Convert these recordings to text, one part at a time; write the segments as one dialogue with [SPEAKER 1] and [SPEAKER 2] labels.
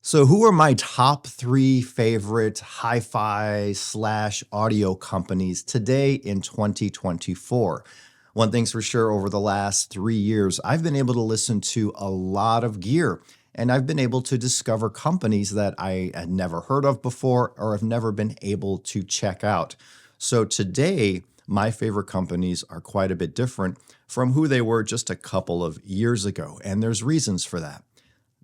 [SPEAKER 1] So, who are my top three favorite hi-fi slash audio companies today in 2024? One thing's for sure, over the last 3 years, I've been able to listen to a lot of gear, and I've been able to discover companies that I had never heard of before or have never been able to check out. So, today, my favorite companies are quite a bit different from who they were just a couple of years ago, and there's reasons for that.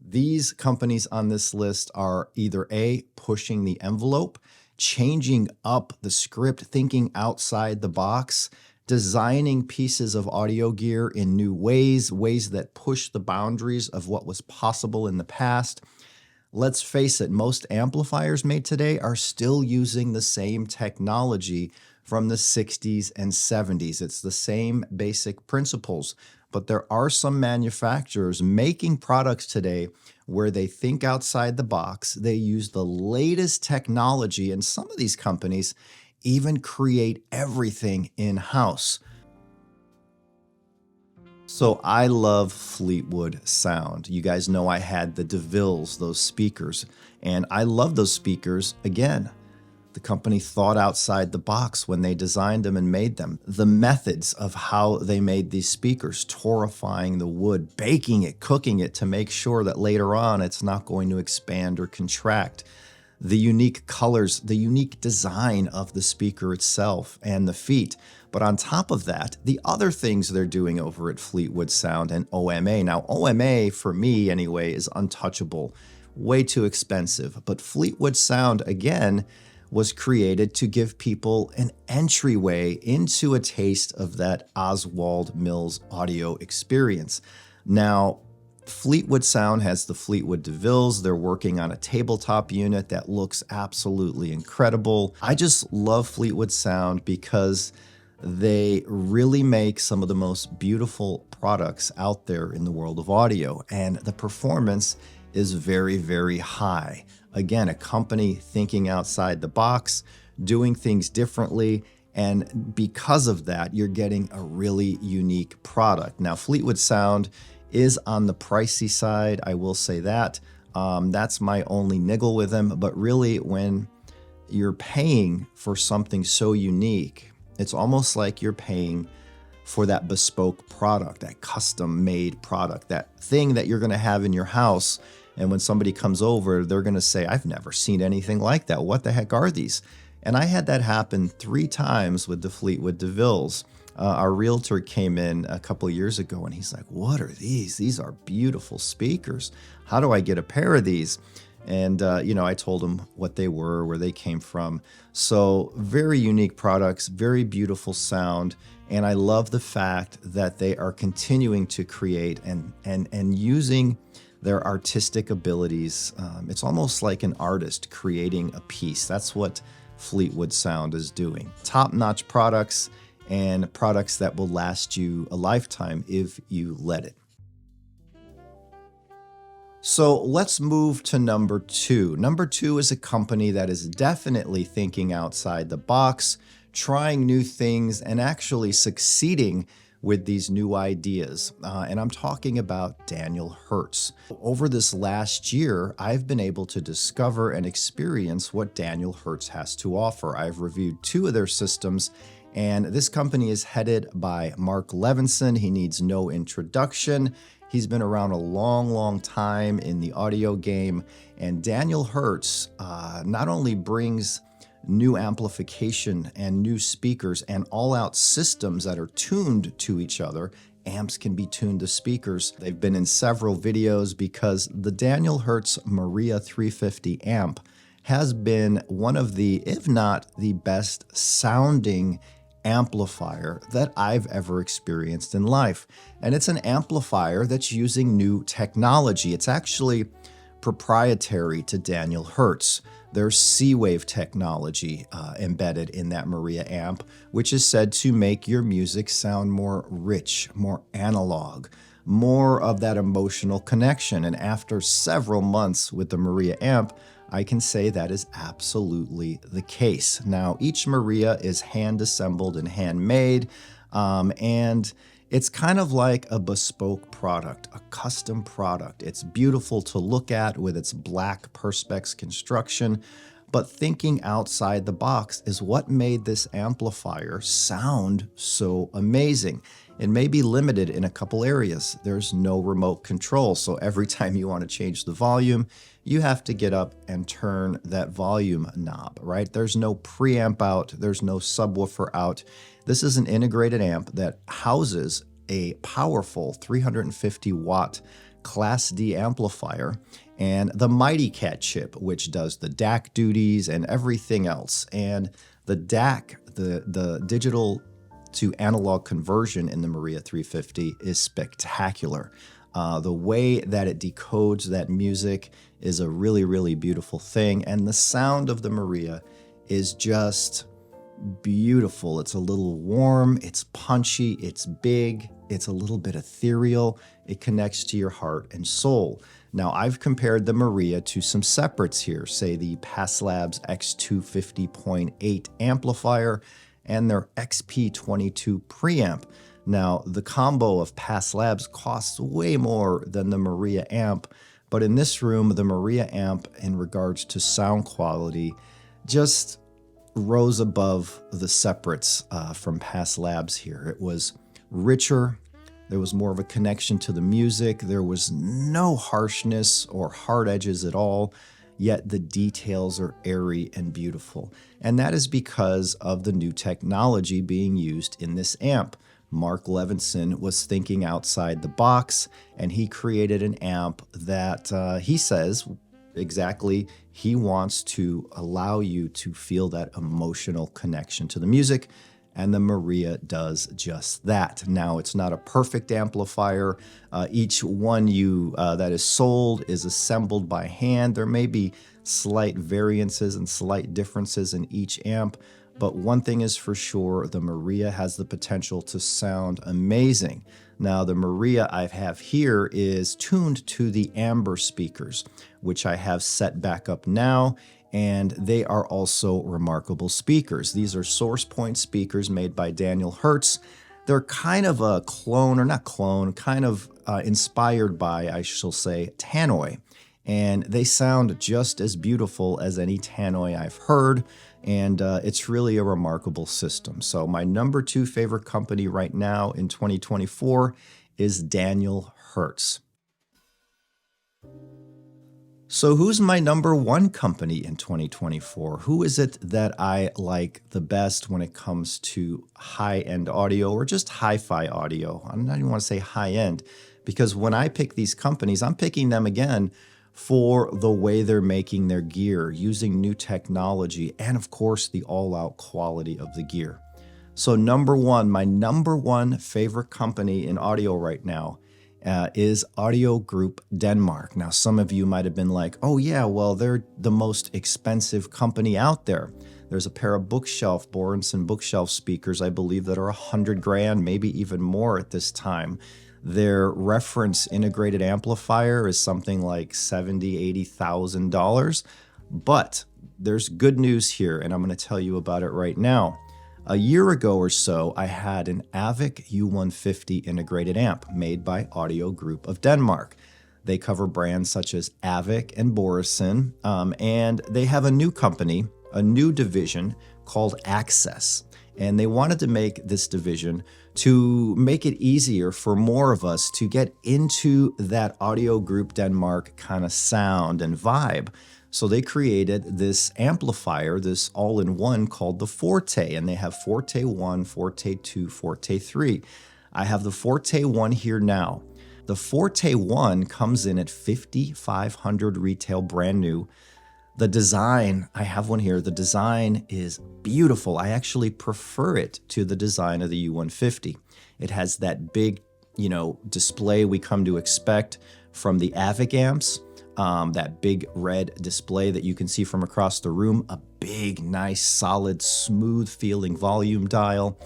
[SPEAKER 1] These companies on this list are either A, pushing the envelope, changing up the script, thinking outside the box, designing pieces of audio gear in new ways, ways that push the boundaries of what was possible in the past. Let's face it, most amplifiers made today are still using the same technology from the 60s and 70s. It's the same basic principles, but there are some manufacturers making products today where they think outside the box. They use the latest technology, and some of these companies even create everything in-house. So I love Fleetwood Sound. You guys know I had the DeVilles, those speakers, and I love those speakers. Again, the company thought outside the box when they designed them and made them. The methods of how they made these speakers, torrefying the wood, baking it, cooking it to make sure that later on it's not going to expand or contract. The unique colors, the unique design of the speaker itself and the feet. But on top of that, the other things they're doing over at Fleetwood Sound and OMA. Now, OMA, for me anyway, is untouchable, way too expensive. But Fleetwood Sound, again, was created to give people an entryway into a taste of that Oswald Mills audio experience. Now, Fleetwood Sound has the Fleetwood DeVilles. They're working on a tabletop unit that looks absolutely incredible. I just love Fleetwood Sound because they really make some of the most beautiful products out there in the world of audio, and the performance is very, very high. Again, a company thinking outside the box, doing things differently, and because of that, you're getting a really unique product. Now, Fleetwood Sound is on the pricey side, I will say that. That's my only niggle with them, but really when you're paying for something so unique, it's almost like you're paying for that bespoke product, that custom-made product, that thing that you're gonna have in your house. And when somebody comes over, they're going to say, I've never seen anything like that. What the heck are these? And I had that happen 3 times with the Fleetwood DeVilles. Our realtor came in a couple of years ago and he's like, what are these? These are beautiful speakers. How do I get a pair of these? And, I told him what they were, where they came from. So very unique products, very beautiful sound. And I love the fact that they are continuing to create and using their artistic abilities. It's almost like an artist creating a piece. That's what Fleetwood Sound is doing. Top-notch products and products that will last you a lifetime if you let it. So let's move to number 2. Number 2 is a company that is definitely thinking outside the box, trying new things, and actually succeeding with these new ideas. And I'm talking about Daniel Herz. Over this last year, I've been able to discover and experience what Daniel Herz has to offer. I've reviewed 2 of their systems, and this company is headed by Mark Levinson. He needs no introduction. He's been around a long, long time in the audio game, and Daniel Herz not only brings new amplification and new speakers and all-out systems that are tuned to each other. Amps can be tuned to speakers. They've been in several videos because the Daniel Herz Maria 350 amp has been one of the, if not the best sounding amplifier that I've ever experienced in life. And it's an amplifier that's using new technology. It's actually proprietary to Daniel Herz. There's C-Wave technology embedded in that Maria amp, which is said to make your music sound more rich, more analog, more of that emotional connection. And after several months with the Maria amp, I can say that is absolutely the case. Now, each Maria is hand-assembled and handmade, and It's kind of like a bespoke product, a custom product. It's beautiful to look at with its black Perspex construction, but thinking outside the box is what made this amplifier sound so amazing. It may be limited in a couple areas. There's no remote control, so every time you want to change the volume, you have to get up and turn that volume knob, right? There's no preamp out, there's no subwoofer out. This is an integrated amp that houses a powerful 350 watt Class D amplifier and the Mighty Cat chip, which does the DAC duties and everything else. And the DAC, the digital to analog conversion in the Maria 350 is spectacular. The way that it decodes that music is a really, really beautiful thing. And the sound of the Maria is just beautiful. It's a little warm, it's punchy, it's big, it's a little bit ethereal. It connects to your heart and soul. Now, I've compared the Maria to some separates here, say the Passlabs X250.8 amplifier and their XP22 preamp. Now, the combo of Passlabs costs way more than the Maria amp, but in this room, the Maria amp, in regards to sound quality, just rose above the separates from Passlabs here. It was richer. There was more of a connection to the music. There was no harshness or hard edges at all, yet the details are airy and beautiful. And that is because of the new technology being used in this amp. Mark Levinson was thinking outside the box, and he created an amp that he says exactly he wants to allow you to feel that emotional connection to the music. And the Maria does just that. Now, it's not a perfect amplifier. Each one that is sold is assembled by hand. There may be slight variances and slight differences in each amp, but one thing is for sure, the Maria has the potential to sound amazing. Now, the Maria I have here is tuned to the Amber speakers, which I have set back up now, and they are also remarkable speakers. These are source point speakers made by Daniel Herz. They're kind of a clone, or not clone, kind of inspired by, I shall say, Tannoy. And they sound just as beautiful as any Tannoy I've heard, and it's really a remarkable system. So my number 2 favorite company right now in 2024 is Daniel Herz. So who's my number 1 company in 2024? Who is it that I like the best when it comes to high-end audio or just hi-fi audio? I don't even want to say high-end, because when I pick these companies, I'm picking them again for the way they're making their gear, using new technology, and of course, the all-out quality of the gear. So my number 1 favorite company in audio right now is Audio Group Denmark. Now, some of you might have been like, oh yeah, well, they're the most expensive company out there. There's a pair of Borenson bookshelf speakers, I believe, that are $100,000, maybe even more at this time. Their reference integrated amplifier is something like $70,000, $80,000. But there's good news here, and I'm going to tell you about it right now. A year ago or so, I had an Avic U150 integrated amp made by Audio Group of Denmark. They cover brands such as Avic and Borenson, and they have a new company, a new division called Access. And they wanted to make this division to make it easier for more of us to get into that Audio Group Denmark kind of sound and vibe. So they created this amplifier, this all-in-one called the Forte, and they have Forte 1, Forte 2, Forte 3. I have the Forte 1 here now. The Forte 1 comes in at $5,500 retail, brand new. The design, I have one here, the design is beautiful. I actually prefer it to the design of the U150. It has that big, display we come to expect from the Avic amps. That big red display that you can see from across the room, a big, nice, solid, smooth feeling volume dial,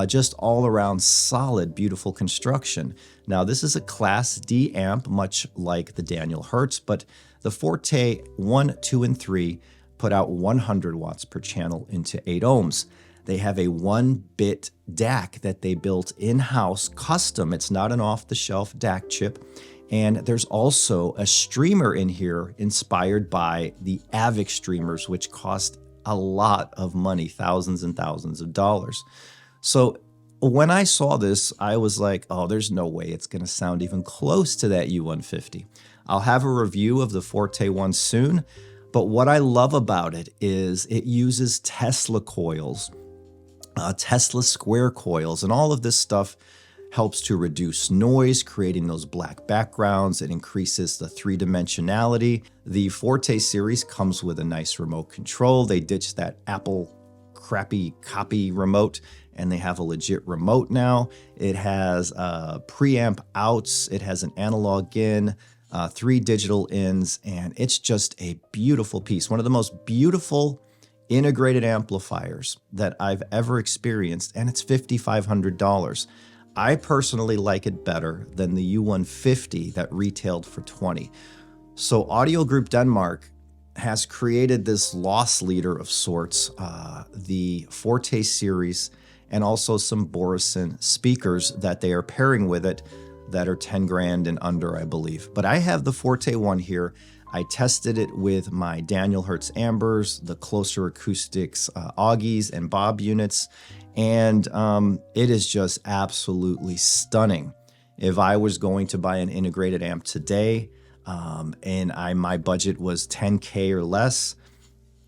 [SPEAKER 1] just all around solid, beautiful construction. Now, this is a Class D amp, much like the Daniel Herz, but the Forte 1, 2, and 3 put out 100 watts per channel into 8 ohms. They have a 1-bit DAC that they built in-house, custom. It's not an off-the-shelf DAC chip. And there's also a streamer in here inspired by the AVIC streamers, which cost a lot of money, thousands and thousands of dollars. So when I saw this, I was like, oh, there's no way it's going to sound even close to that U150. I'll have a review of the Forte one soon, but what I love about it is it uses Tesla coils, Tesla square coils, and all of this stuff helps to reduce noise, creating those black backgrounds. It increases the three-dimensionality. The Forte series comes with a nice remote control. They ditched that Apple crappy copy remote, and they have a legit remote now. It has preamp outs. It has an analog in, 3 digital ins, and it's just a beautiful piece. One of the most beautiful integrated amplifiers that I've ever experienced, and it's $5,500. I personally like it better than the U150 that retailed for $20. So Audio Group Denmark has created this loss leader of sorts, the Forte series, and also some Borison speakers that they are pairing with it that are 10 grand and under, I believe. But I have the Forte one here. I tested it with my Daniel Herz Ambers, the Closer Acoustics Augies and Bob units, and it is just absolutely stunning. If I was going to buy an integrated amp today, and my budget was 10K or less,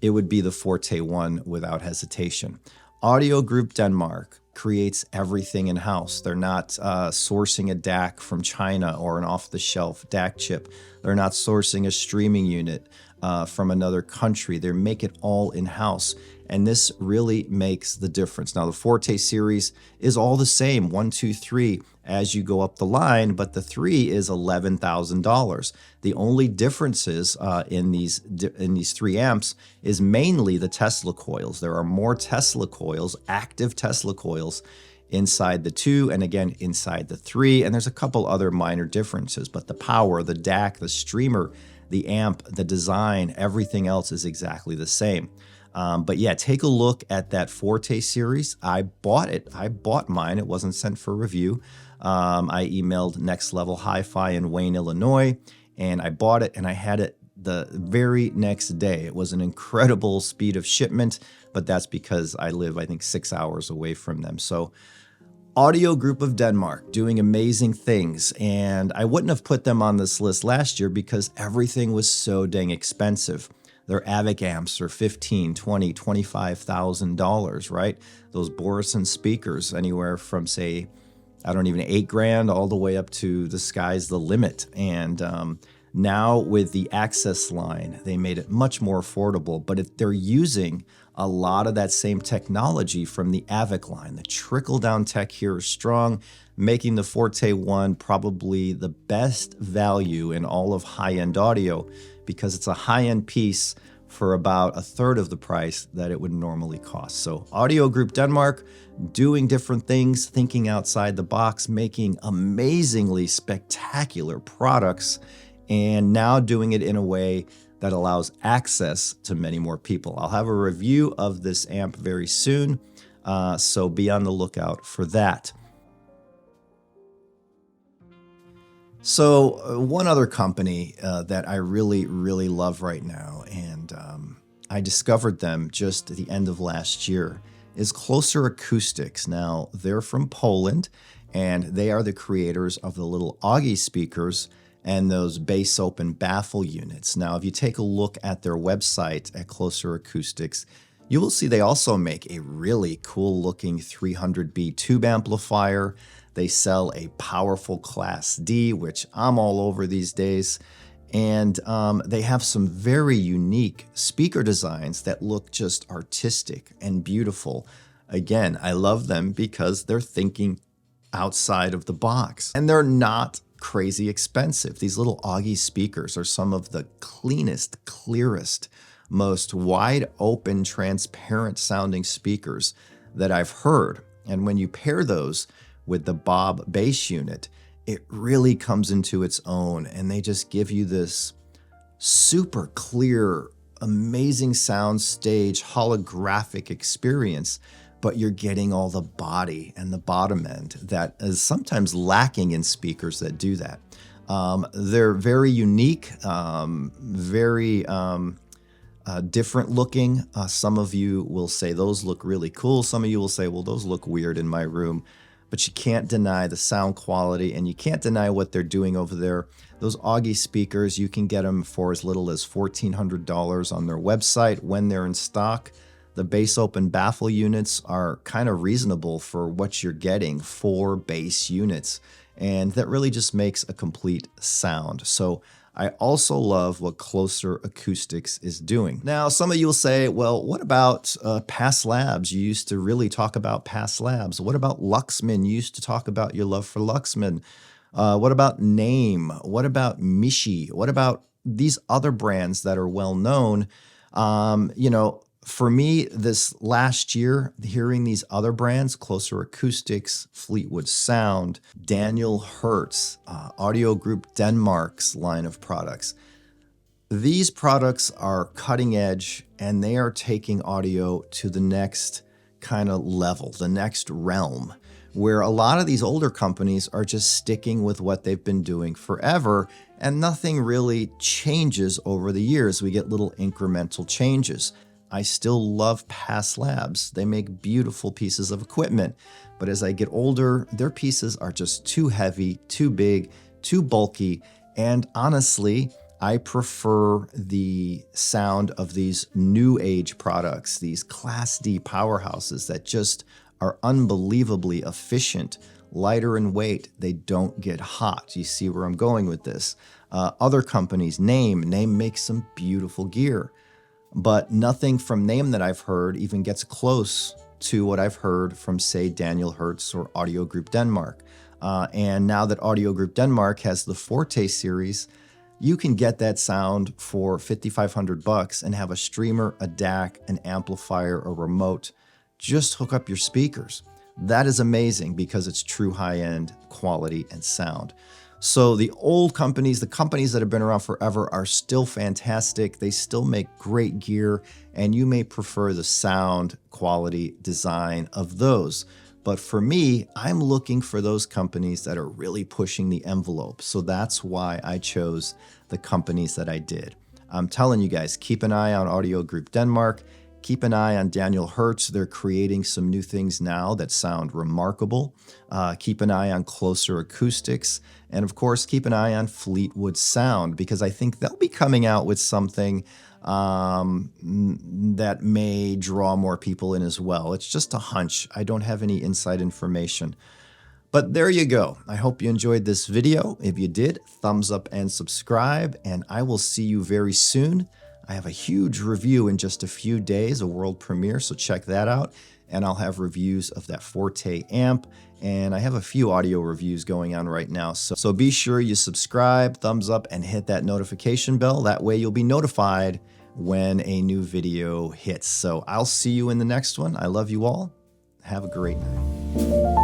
[SPEAKER 1] it would be the Forte one without hesitation. Audio Group Denmark creates everything in-house. They're not sourcing a DAC from China or an off-the-shelf DAC chip. They're not sourcing a streaming unit from another country. They make it all in-house, and this really makes the difference. Now, the Forte series is all the same, 1, 2, 3, as you go up the line, but the 3 is $11,000. The only differences in these 3 amps is mainly the Tesla coils. There are more Tesla coils, active Tesla coils, inside the 2 and again inside the 3, and there's a couple other minor differences, but the power, the DAC, the streamer, the amp, the design, everything else is exactly the same. But yeah, take a look at that Forte series. I bought it. I bought mine. It wasn't sent for review. I emailed Next Level Hi-Fi in Wayne, Illinois, and I bought it, and I had it the very next day. It was an incredible speed of shipment, but that's because I live, I think, 6 hours away from them. So Audio Group of Denmark doing amazing things, and I wouldn't have put them on this list last year because everything was so dang expensive. Their AVIC amps are $15,000, $20,000, $25,000, right? Those Borison speakers, anywhere from, say, I don't even, 8 grand all the way up to the sky's the limit. And now with the Access line, they made it much more affordable, but they're using a lot of that same technology from the AVIC line. The trickle-down tech here is strong, making the Forte one probably the best value in all of high-end audio because it's a high-end piece for about 1/3 of the price that it would normally cost. So Audio Group Denmark doing different things, thinking outside the box, making amazingly spectacular products, and now doing it in a way that allows access to many more people. I'll have a review of this amp very soon, so be on the lookout for that. So one other company that I really, really love right now, and I discovered them just at the end of last year, is Closer Acoustics. Now, they're from Poland, and they are the creators of the little Augie speakers and those bass open baffle units. Now, if you take a look at their website at Closer Acoustics, you will see they also make a really cool looking 300B tube amplifier. They sell a powerful Class D, which I'm all over these days. And they have some very unique speaker designs that look just artistic and beautiful. Again, I love them because they're thinking outside of the box. And they're not crazy expensive. These little Augie speakers are some of the cleanest, clearest, most wide open, transparent sounding speakers that I've heard. And when you pair those with the Bob bass unit, it really comes into its own, and they just give you this super clear, amazing sound stage holographic experience but you're getting all the body and the bottom end that is sometimes lacking in speakers that do that. They're very unique, very different looking. Some of you will say those look really cool. Some of you will say, well, those look weird in my room. But you can't deny the sound quality, and you can't deny what they're doing over there. Those Augie speakers, you can get them for as little as $1,400 on their website when they're in stock. The bass open baffle units are kind of reasonable for what you're getting, 4 bass units. And that really just makes a complete sound. So I also love what Closer Acoustics is doing. Now, some of you will say, well, what about Past Labs? You used to really talk about Past Labs. What about Luxman? You used to talk about your love for Luxman. What about Name? What about Mishi? What about these other brands that are well known? For me, this last year, hearing these other brands, Closer Acoustics, Fleetwood Sound, Daniel Herz, Audio Group Denmark's line of products, these products are cutting edge, and they are taking audio to the next kind of level, the next realm, where a lot of these older companies are just sticking with what they've been doing forever, and nothing really changes over the years. We get little incremental changes. I still love Past Labs. They make beautiful pieces of equipment, but as I get older, their pieces are just too heavy, too big, too bulky, and honestly, I prefer the sound of these new age products, these Class D powerhouses that just are unbelievably efficient, lighter in weight. They don't get hot. You see where I'm going with this. Other companies, Name makes some beautiful gear, but nothing from Name that I've heard even gets close to what I've heard from, say, Daniel Herz or Audio Group Denmark. And now that Audio Group Denmark has the Forte series, you can get that sound for $5,500 and have a streamer, a DAC, an amplifier, a remote. Just hook up your speakers. That is amazing because it's true high-end quality and sound. So the old companies, the companies that have been around forever, are still fantastic. They still make great gear, and you may prefer the sound, quality, design of those. But for me, I'm looking for those companies that are really pushing the envelope. So that's why I chose the companies that I did. I'm telling you guys, keep an eye on Audio Group Denmark. Keep an eye on Daniel Herz. They're creating some new things now that sound remarkable. Keep an eye on Closer Acoustics. And of course, keep an eye on Fleetwood Sound, because I think they'll be coming out with something that may draw more people in as well. It's just a hunch. I don't have any inside information. But there you go. I hope you enjoyed this video. If you did, thumbs up and subscribe, and I will see you very soon. I have a huge review in just a few days, a world premiere, so check that out. And I'll have reviews of that Forte amp, and I have a few audio reviews going on right now. So be sure you subscribe, thumbs up, and hit that notification bell. That way you'll be notified when a new video hits. So I'll see you in the next one. I love you all. Have a great night.